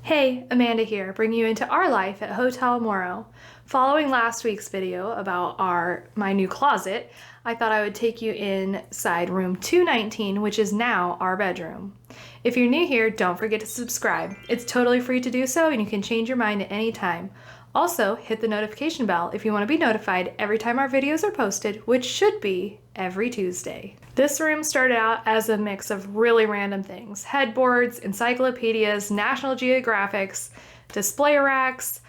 Hey, Amanda here, bringing you into our life at Hotel Moro. Following last week's video about my new closet, I thought I would take you inside room 219, which is now our bedroom. If you're new here, don't forget to subscribe. It's totally free to do so and you can change your mind at any time. Also, hit the notification bell if you want to be notified every time our videos are posted, which should be every Tuesday. This room started out as a mix of really random things: headboards, encyclopedias, National Geographics, display racks,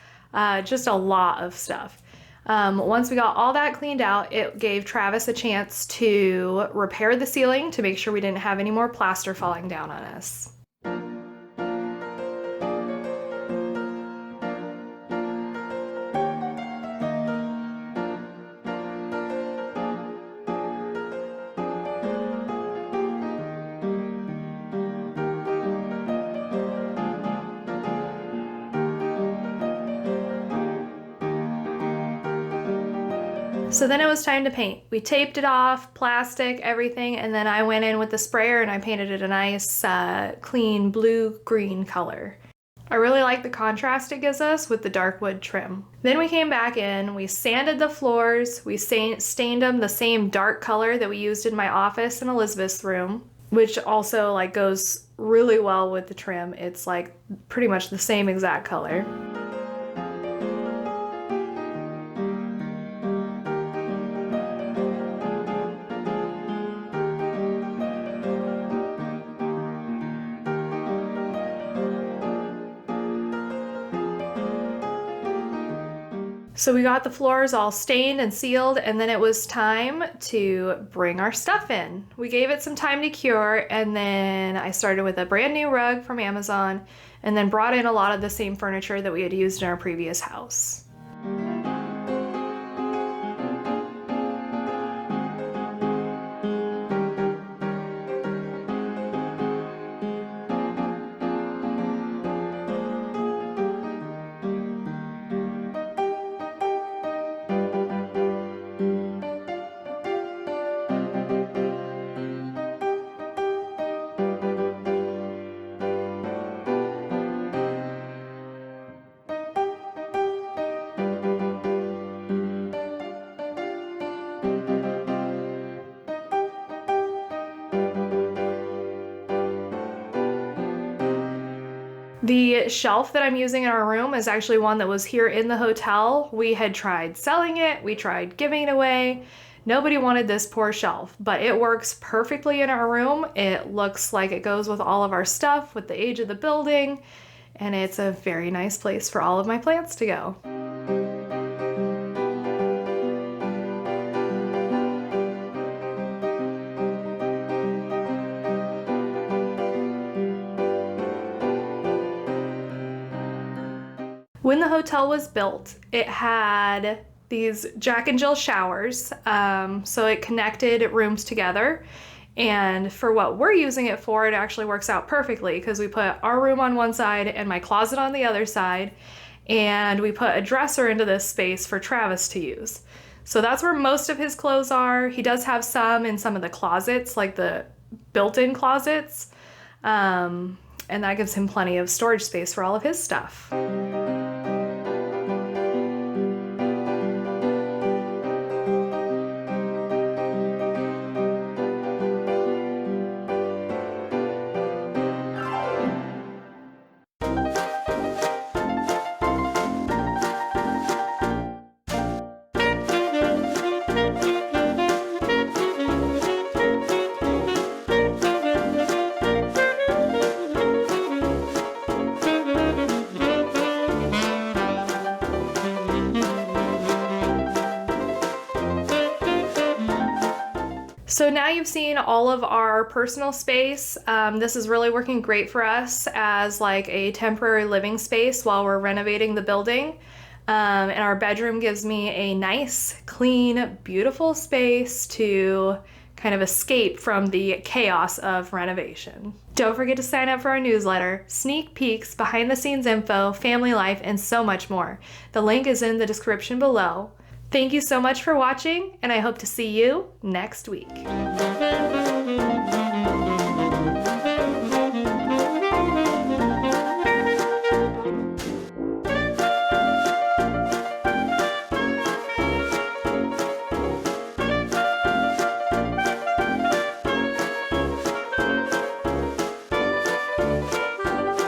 just a lot of stuff. Once we got all that cleaned out, it gave Travis a chance to repair the ceiling to make sure we didn't have any more plaster falling down on us. So then it was time to paint. We taped it off, plastic, everything, and then I went in with the sprayer and I painted it a nice, clean blue-green color. I really like the contrast it gives us with the dark wood trim. Then we came back in, we sanded the floors, we stained them the same dark color that we used in my office and Elizabeth's room, which also goes really well with the trim. It's pretty much the same exact color. So we got the floors all stained and sealed, and then it was time to bring our stuff in. We gave it some time to cure, and then I started with a brand new rug from Amazon, and then brought in a lot of the same furniture that we had used in our previous house. The shelf that I'm using in our room is actually one that was here in the hotel. We had tried selling it, we tried giving it away. Nobody wanted this poor shelf, but it works perfectly in our room. It looks like it goes with all of our stuff, with the age of the building, and it's a very nice place for all of my plants to go. When the hotel was built, it had these Jack and Jill showers, so it connected rooms together. And for what we're using it for, it actually works out perfectly because we put our room on one side and my closet on the other side, and we put a dresser into this space for Travis to use. So that's where most of his clothes are. He does have some in some of the closets, like the built-in closets, and that gives him plenty of storage space for all of his stuff. So now you've seen all of our personal space. This is really working great for us as a temporary living space while we're renovating the building. And our bedroom gives me a nice, clean, beautiful space to kind of escape from the chaos of renovation. Don't forget to sign up for our newsletter, sneak peeks, behind the scenes info, family life, and so much more. The link is in the description below. Thank you so much for watching, and I hope to see you next week.